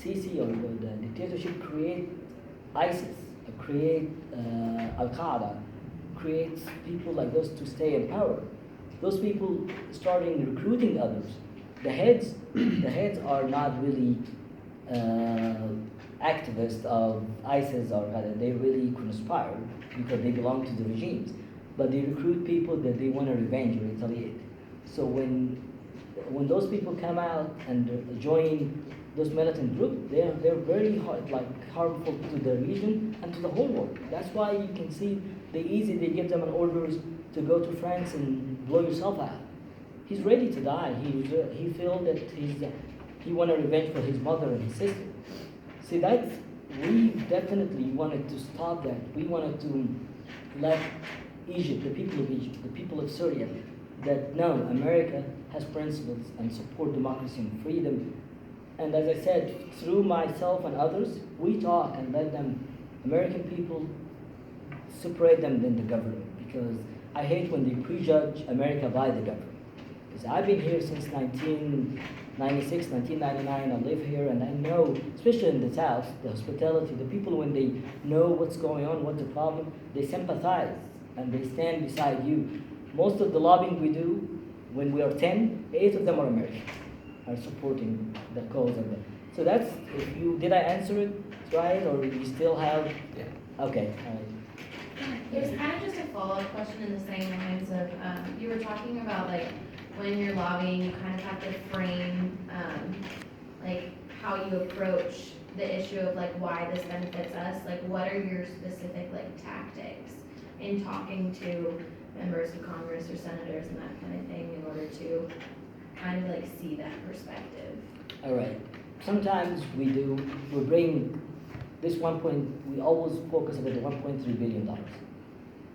Sisi or the dictatorship create ISIS, create Al-Qaeda, creates people like those to stay in power. Those people starting recruiting others. The heads are not really activists of ISIS or other. They really conspire because they belong to the regimes. But they recruit people that they want to revenge or retaliate. So when those people come out and join those militant groups, they're very harmful to the region and to the whole world. That's why you can see they give them an orders to go to France and blow yourself out. He's ready to die. He feels that he want to revenge for his mother and his sister. See, we definitely wanted to stop that. We wanted to let Egypt, the people of Syria, that no, America has principles and support democracy and freedom. And as I said, through myself and others, we talk and let them, American people, separate them than the government, because I hate when they prejudge America by the government. Because I've been here since 1996, 1999, I live here, and I know, especially in the South, the hospitality, the people, when they know what's going on, what's the problem, they sympathize and they stand beside you. Most of the lobbying we do, when we are 10, 8 of them are American, are supporting the cause of it. So that's, did I answer it right, or you still have? Yeah. Okay, all right. It was kind of just a follow-up question in the same lines of, you were talking about like when you're lobbying, you kind of have to frame like how you approach the issue of like why this benefits us. Like what are your specific like tactics in talking to members of Congress or senators and that kind of thing in order to kind of like see that perspective? All right. Sometimes we bring this we always focus about the $1.3 billion.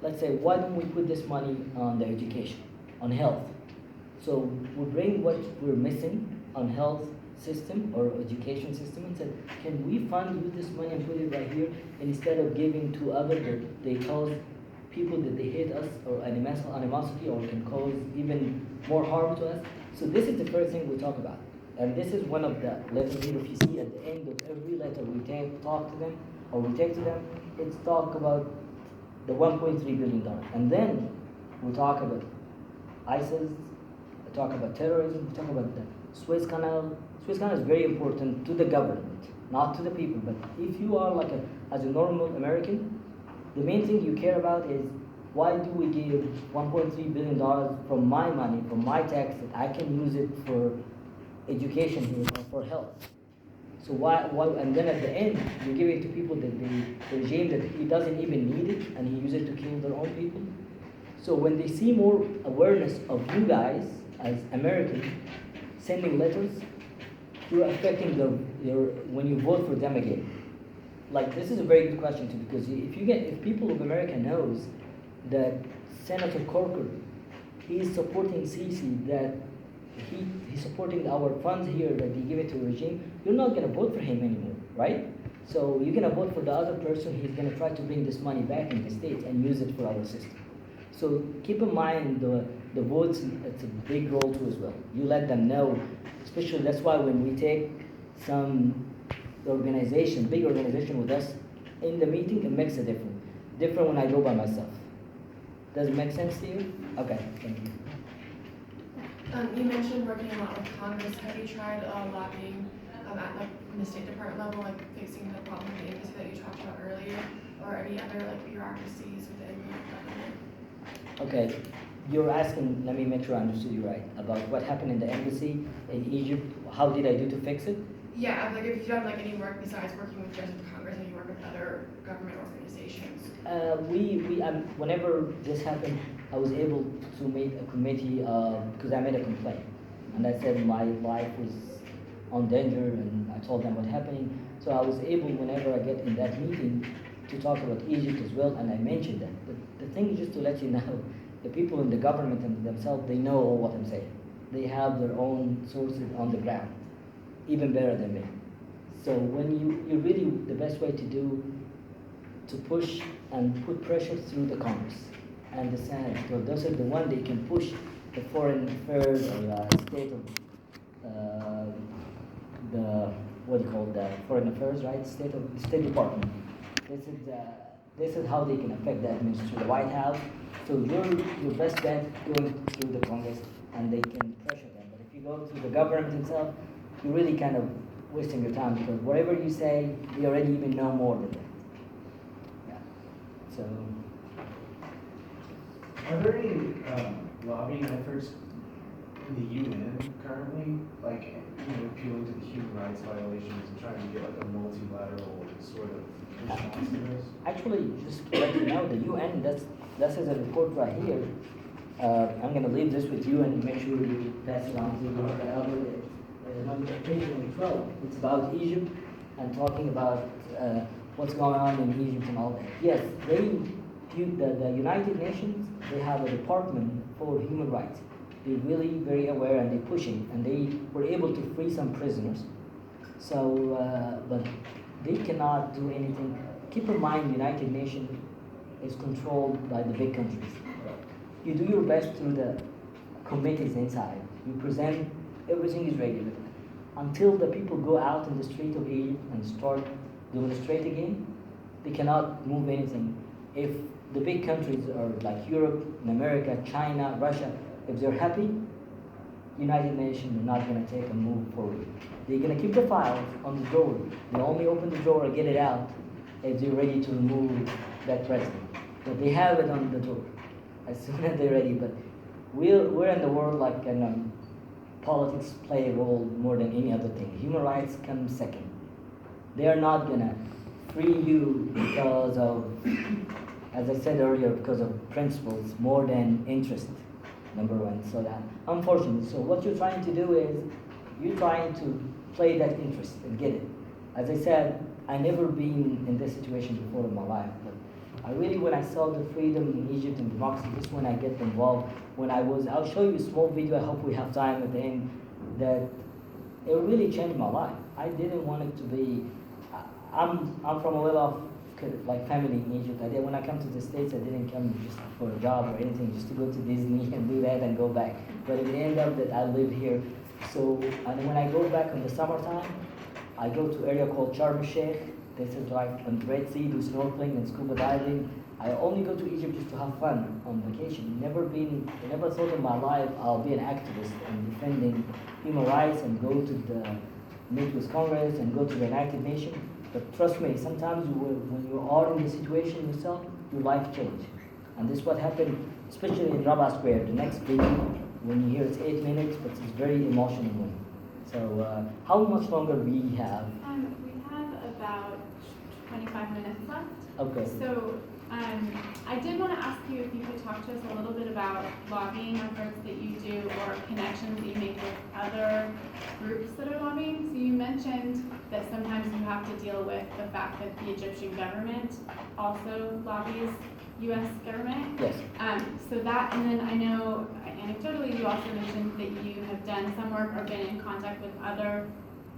Let's say, why don't we put this money on the education, on health? So we bring what we're missing on health system or education system and said, can we fund you this money and put it right here instead of giving to others that they cause people that they hate us or animosity or can cause even more harm to us? So this is the first thing we talk about. And this is one of the letters here, if you see at the end of every letter we talk to them, or we take to them, it's talk about the $1.3 billion. And then we talk about ISIS, we talk about terrorism, we talk about the Suez Canal. Suez Canal is very important to the government, not to the people. But if you are as a normal American, the main thing you care about is, why do we give $1.3 billion from my money, from my tax, that I can use it for education here or for health? So why, and then at the end, you give it to people that the regime that he doesn't even need it, and he uses it to kill their own people. So when they see more awareness of you guys as Americans sending letters, you're affecting when you vote for them again. Like, this is a very good question too, because if people of America knows that Senator Corker, he is supporting Sisi, that he's supporting our funds here, that they give it to the regime, you're not going to vote for him anymore, right? So you're going to vote for the other person. He's going to try to bring this money back in the States and use it for our system. So keep in mind the votes, it's a big role too as well. You let them know, especially that's why when we take some big organization with us in the meeting, it makes a difference. Different when I go by myself. Does it make sense to you? Okay, thank you. You mentioned working a lot with Congress. Have you tried lobbying in the State Department level, like fixing the problem with the embassy that you talked about earlier, or any other bureaucracies within the government? Okay, you're asking, let me make sure I understood you right, about what happened in the embassy in Egypt. How did I do to fix it? Yeah, if you've done any work besides working with members of Congress, and you work with other government organizations. Whenever this happened, I was able to make a committee because I made a complaint, and I said my life was on danger, and I told them what happening. So I was able, whenever I get in that meeting, to talk about Egypt as well, and I mentioned that. But the thing is, just to let you know, the people in the government and themselves, they know all what I'm saying. They have their own sources on the ground, even better than me. So when you really, the best way to push and put pressure through the Congress and the Senate. So those are the one they can push the foreign affairs or state of the Foreign Affairs, right? State Department. This is how they can affect the administration, the White House. So your best bet going through the Congress, and they can pressure them. But if you go through the government itself, you're really kind of wasting your time, because whatever you say, they already even know more than that. Yeah. So. Are there any lobbying efforts in the UN currently, like appealing to the human rights violations and trying to get like a multilateral sort of response to this? Actually, just to let you know, the UN, that's a report right here. I'm going to leave this with you and make sure you pass it on to the other page 12. It's about Egypt and talking about what's going on in Egypt and all that. Yes, the United Nations, they have a department for human rights. They're really very aware and they're pushing, and they were able to free some prisoners. So, but they cannot do anything. Keep in mind, the United Nations is controlled by the big countries. You do your best through the committees inside. You present, everything is ready. Until the people go out in the street of Egypt and start demonstrating again, they cannot move anything. If the big countries are like Europe, and America, China, Russia, if they're happy, United Nations are not going to take a move forward. They're going to keep the files on the drawer. They only open the drawer and get it out if they're ready to remove that president. But they have it on the drawer as soon as they're ready. But we're in the world like politics play a role more than any other thing. Human rights come second. They are not going to free you because of, as I said earlier, because of principles more than interest. Number one, so that unfortunately. So what you're trying to do is you're trying to play that interest and get it. As I said, I never been in this situation before in my life, but I really, when I saw the freedom in Egypt and democracy, this when I get involved. I'll show you a small video. I hope we have time at the end. That it really changed my life. I didn't want it to be. I'm from a well-off like family in Egypt. When I come to the States, I didn't come just for a job or anything, just to go to Disney and do that and go back. But it ended up that I live here. So, and when I go back in the summertime, I go to an area called Sharm el-Sheikh. This is like on the Red Sea, do snorkeling and scuba diving. I only go to Egypt just to have fun on vacation. I never thought in my life I'll be an activist and defending human rights and go to the meet with Congress and go to the United Nations. But trust me, sometimes when you are in the situation yourself, your life changes. And this is what happened, especially in Rabah Square. The next video, when you hear it's 8 minutes, but it's very emotional one. So how much longer we have? We have about 25 minutes left. Okay. So I did want to ask you if you could talk to us a little bit about lobbying efforts that you do or connections that you make with other groups that are lobbying. So you mentioned that sometimes you have to deal with the fact that the Egyptian government also lobbies U.S. government. Yes. So that, and then I know anecdotally you also mentioned that you have done some work or been in contact with other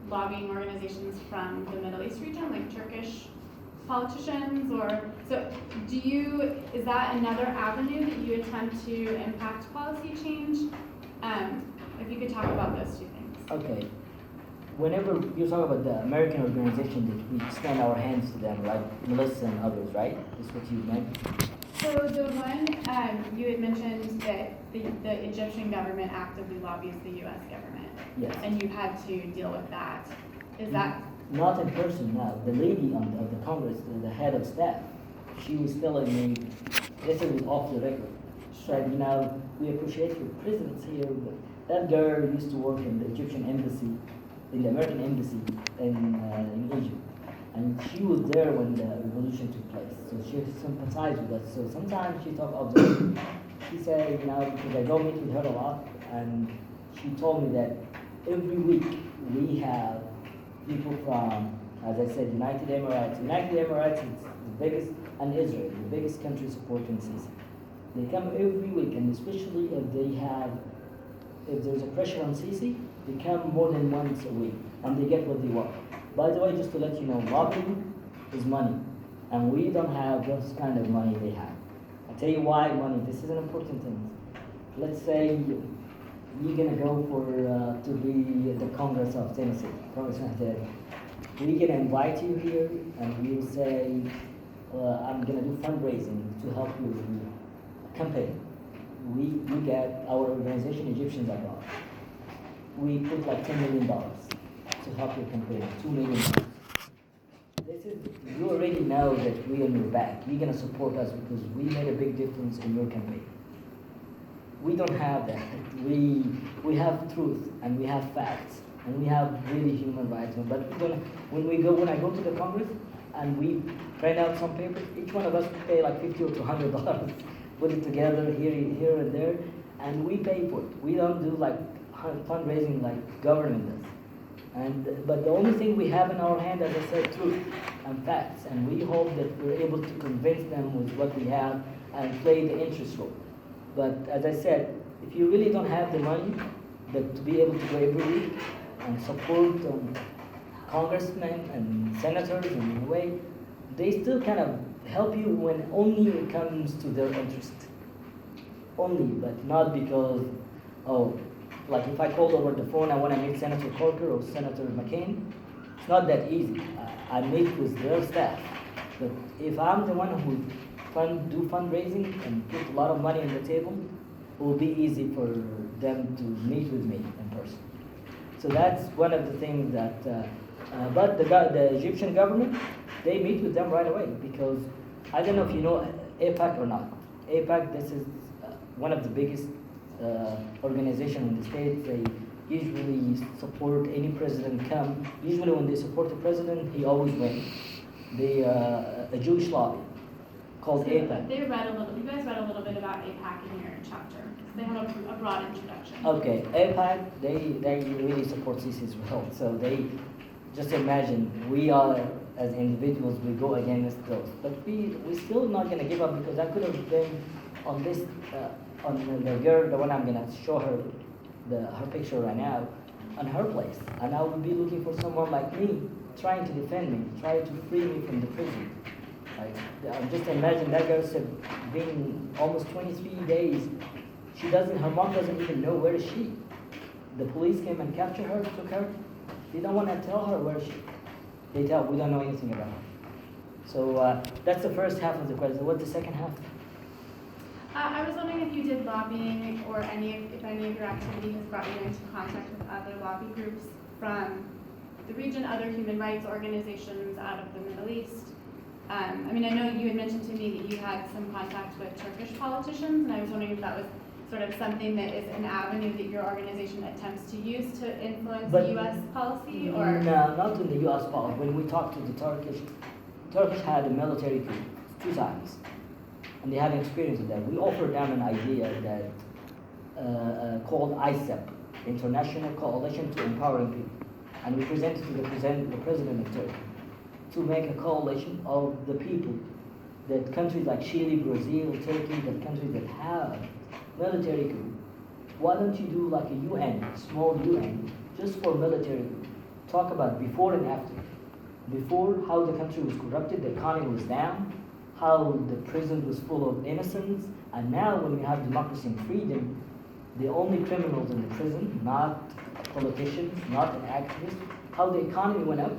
lobbying organizations from the Middle East region, like Turkish politicians, or so is that another avenue that you attempt to impact policy change? If you could talk about those two things. Okay. Whenever you talk about the American organization, that we extend our hands to them, like Melissa and others, right? Is what you meant? So the one you had mentioned that the Egyptian government actively lobbies the U.S. government. Yes. And you had to deal with that. Is that? Not in person now. The lady of the Congress, the head of staff, she was telling me, this is off the record. She said, we appreciate your presence here, but that girl used to work in the Egyptian embassy, in the American embassy in Egypt. And she was there when the revolution took place. So she sympathized with us. So sometimes she talked of the, she said, because I go meet with her a lot, and she told me that every week we have people from, as I said, United Emirates. United Emirates is the biggest, and Israel, the biggest country supporting Sisi. They come every week, and especially if there's a pressure on Sisi, they come more than once a week, and they get what they want. By the way, just to let you know, lobbying is money, and we don't have this kind of money they have. I'll tell you why money. This is an important thing. Let's say you're gonna go to be the Congress of Tennessee. we can invite you here and we'll say, I'm gonna do fundraising to help you campaign. We get our organization, Egyptians Abroad. We put like $10 million to help your campaign, $2 million. This is, you already know that we're on your back. You're gonna support us because we made a big difference in your campaign. We don't have that. We have truth and we have facts and we have really human rights. But when I go to the Congress and we print out some papers, each one of us pay like $50 or $200, put it together here and there, and we pay for it. We don't do like fundraising like government does. But the only thing we have in our hand, as I said, truth and facts, and we hope that we're able to convince them with what we have and play the interest role. But as I said, if you really don't have the money to be able to go every week and support congressmen and senators in a way, they still kind of help you when only it comes to their interest. Only, but not because, like if I called over the phone, I want to meet Senator Corker or Senator McCain, it's not that easy. I meet with their staff. But if I'm the one who do fundraising and put a lot of money on the table, it will be easy for them to meet with me in person. So that's one of the things that, but the Egyptian government, they meet with them right away because I don't know if you know AIPAC or not. AIPAC, this is one of the biggest organizations in the States. They usually support any president come. Usually when they support the president, he always wins. They a Jewish lobby called AIPAC. You guys read a little bit about AIPAC in your chapter. They have a broad introduction. Okay, AIPAC, they really support Sisi as well. So they, just imagine, we are, as individuals, we go against those. But we're still not going to give up because I could have been on this, on the girl, the one I'm going to show her, her picture right now, on her place. And I would be looking for someone like me, trying to defend me, trying to free me from the prison. Like, just imagine that girl said, being almost 23 days, her mom doesn't even know where is she. The police came and captured her, took her. They don't want to tell her where she. We don't know anything about her. So that's the first half of the question. What's the second half? I was wondering if you did lobbying or if any of your activity has brought you into contact with other lobby groups from the region, other human rights organizations out of the Middle East. I know you had mentioned to me that you had some contact with Turkish politicians, and I was wondering if that was sort of something that is an avenue that your organization attempts to use to influence the U.S. policy, or? No, not in the U.S. policy. When we talked to the Turkish had a military coup 2 times, and they had experience with that. We offered them an idea that called ISEP, International Coalition to Empowering People, and we presented to the president of Turkey to make a coalition of the people, that countries like Chile, Brazil, Turkey, that countries that have military coup, why don't you do like a UN, small UN, just for military coup? Talk about before and after. Before, how the country was corrupted, the economy was down, how the prison was full of innocents, and now when we have democracy and freedom, the only criminals in the prison, not politicians, not an activist, how the economy went up,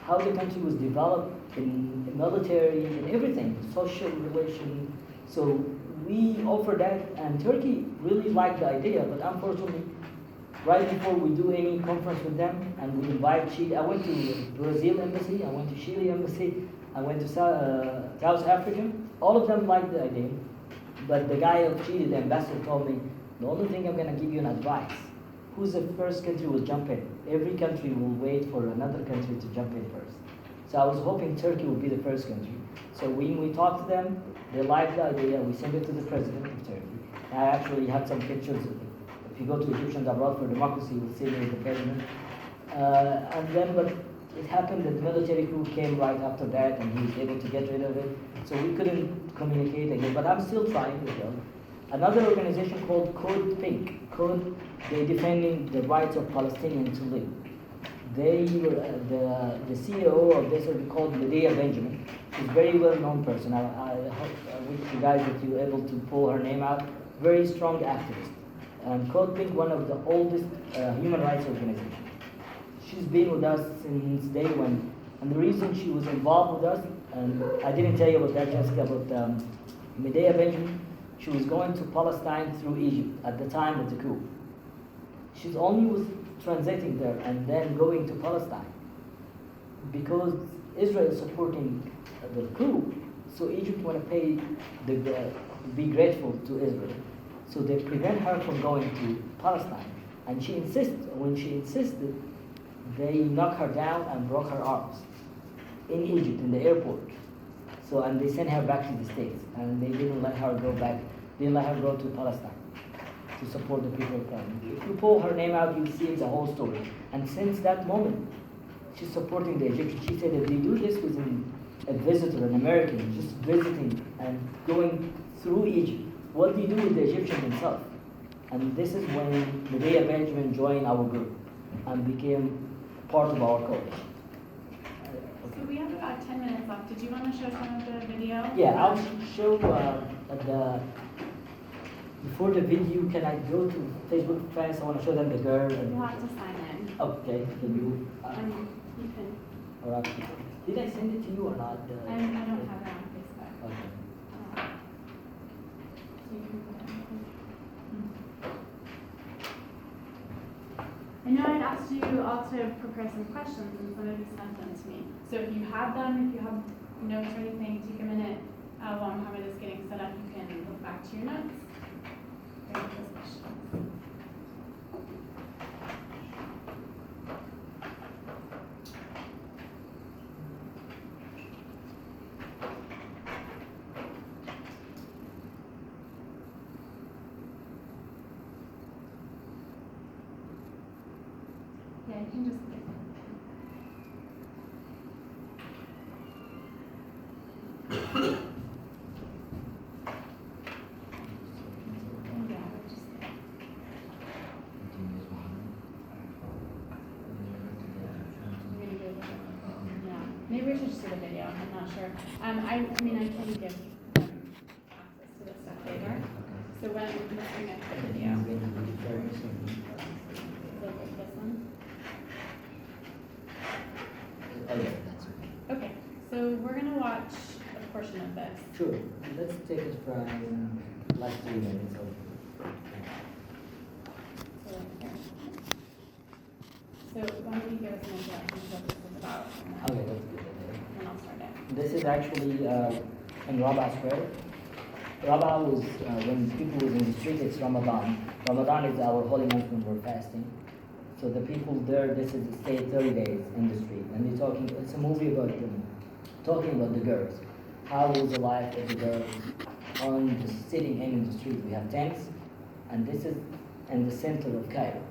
how the country was developed in military and everything, social relations. So we offered that, and Turkey really liked the idea, but unfortunately, right before we do any conference with them, and we invite Chile, I went to Brazil embassy, I went to Chile embassy, I went to South Africa, all of them liked the idea, but the guy of Chile, the ambassador, told me, the only thing I'm gonna give you an advice, who's the first country will jump in? Every country will wait for another country to jump in first. So I was hoping Turkey would be the first country. So when we talked to them, they liked the idea, we sent it to the president of Turkey. I actually have some pictures. If you go to Egyptians Abroad for Democracy, you'll see me with the president. But it happened that military coup came right after that, and he was able to get rid of it. So we couldn't communicate again, but I'm still trying with them. Another organization called Code Pink. They're defending the rights of Palestinians to live. They were, the CEO of this will be called Medea Benjamin. She's a very well-known person. I hope with you guys that you're able to pull her name out. Very strong activist. And Code Pink, one of the oldest human rights organizations. she's been with us since day one. And the reason she was involved with us, and I didn't tell you about that, Jessica, but Medea Benjamin, she was going to Palestine through Egypt at the time of the coup. She only was transiting there and then going to Palestine because Israel is supporting the coup. So Egypt want to pay, be grateful to Israel. So they prevent her from going to Palestine. And she insisted. When she insisted, they knocked her down and broke her arms in Egypt, in the airport. So, and they sent her back to the States, and they didn't let her go back, didn't let her go to Palestine to support the people of Palestine. If you pull her name out, you'll see the whole story. And since that moment, she's supporting the Egyptians. She said if they do this with a visitor, an American, just visiting and going through Egypt, what do you do with the Egyptians themselves? And this is when Medea Benjamin joined our group and became part of our coalition. So we have about 10 minutes left. Did you want to show some of the video? Yeah, I'll show before the video, can I go to Facebook fast? I want to show them the girl. And, You'll have to sign in. okay, can you? You can. All right. Did I send it to you or not? I don't have it on Facebook. Okay. So you can put it on. I know I'd asked you all to prepare some questions and some of you sent them to me. So if you have them, if you have notes or anything, take a minute while Mohammed is getting set up, you can look back to your notes. Bring up those questions. Yeah, you can just get maybe we should just do the video. I'm not sure. I mean, I can give access to this stuff later. So when I'm looking at the video, look at this one. Okay, so we're gonna watch a portion of this. Sure. Let's take it from last 3 minutes. So why don't you give us an introduction to what this is about? Okay, that's good. And I'll start it. This is actually in Rabaa Square. Rabaa was, when people was in the street, it's Ramadan. Ramadan is our holy month when we're fasting. So the people there, this is the stay 30 days in the street. And they're talking, it's a movie about them, talking about the girls. How was the life of the girls on the sitting in the street? We have tents, and this is in the center of Cairo.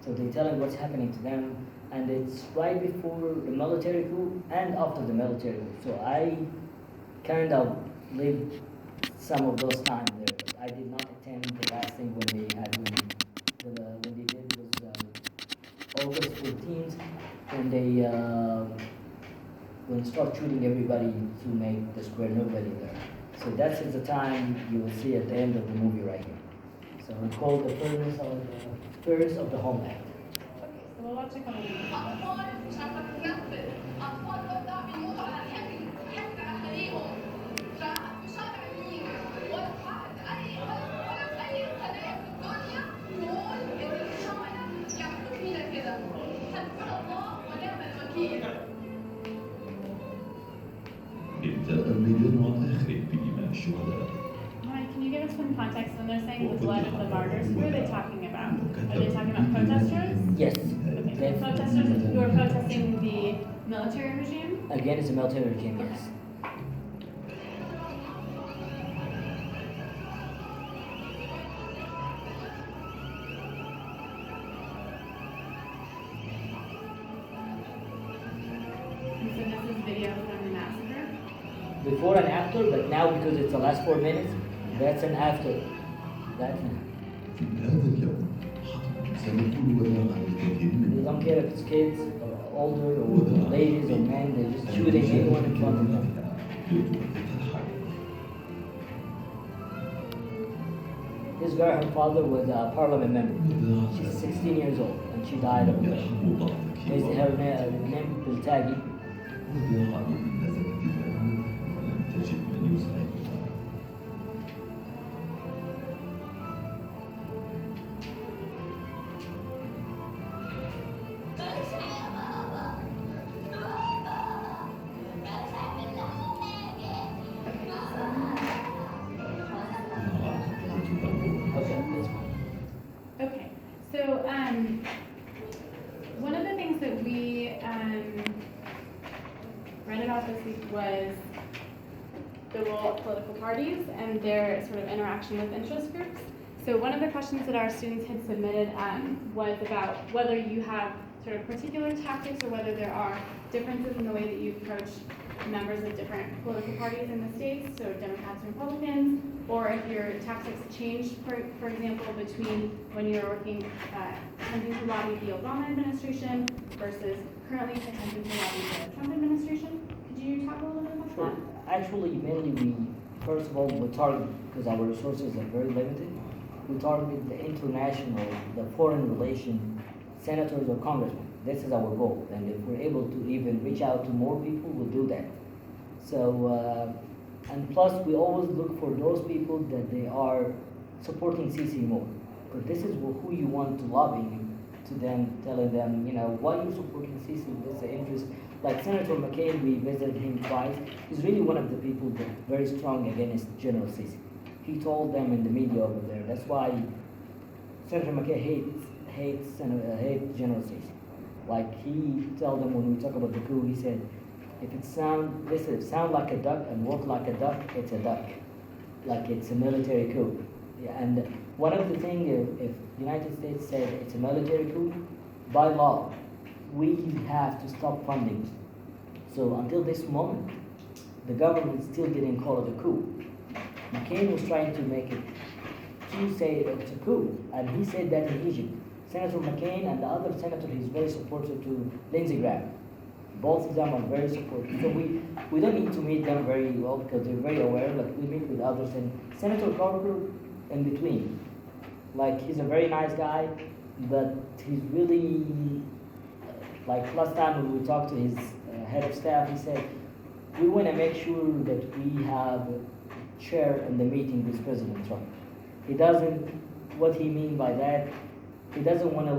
So they tell them what's happening to them, and it's right before the military coup and after the military coup. So I kind of lived some of those times there. I did not attend the last thing when they had when they did was August 14th when they start shooting everybody to make the square nobody there. So that's the time you will see at the end of the movie right here. So it's called the Furnace of the Homeland. Okay, so we'll watch a couple of minutes. Alright, can you give us some context when they're saying the blood of the martyrs? Who are they talking about? Are they talking about protesters? Yes. Okay, so protesters who are protesting the military regime? Again, it's a military regime, yes. And so this is video from the massacre? Before and after, but now because it's the last 4 minutes, that's an after. That's an في هذا اليوم سنكون وراء الكثير They من don't care if it's kids or older or ladies or men, they're just shooting anyone in front of them. This girl, her father was a parliament member. She's 16 years old and she died of a is her name Biltagi. وبيقع بالنسبة له ولم تجد من يساعدها. Okay, so one of the things that we read about this week was the role of political parties and their sort of interaction with interest groups. So one of the questions that our students had submitted was about whether you have sort of particular tactics or whether there are differences in the way that you approach members of different political parties in the states, so Democrats and Republicans, or if your tactics change, for example, between when you're working, attempting to lobby the Obama administration versus currently attempting to lobby the Trump administration. Could you talk a little bit about Sure. that? Actually, mainly first of all, we target, because our resources are very limited, we target the international, the foreign relation senators or congressmen. This is our goal, and if we're able to even reach out to more people, we'll do that. So, and plus we always look for those people that they are supporting Sisi more. Because this is who you want to lobby to them, telling them, you know, why are you supporting Sisi? This is the interest. Like Senator McCain, we visited him twice. He's really one of the people that very strong against General Sisi. He told them in the media over there. That's why Senator McCain hates General Sisi. Like he told them when we talk about the coup, he said, if it sound like a duck and walk like a duck, it's a duck. Like it's a military coup. Yeah, and one of the things, if the United States said it's a military coup, by law, we have to stop funding. So until this moment, the government still didn't call it a coup. McCain was trying to make it to say it's a coup, and he said that in Egypt. Senator McCain and the other senator, he's very supportive to Lindsey Graham. Both of them are very supportive. So we don't need to meet them very well because they're very aware. Like we meet with others, and Senator Carter in between. Like he's a very nice guy, but he's really like last time when we talked to his head of staff, he said we want to make sure that we have a chair in the meeting with President Trump. He doesn't. What he mean by that? He doesn't want to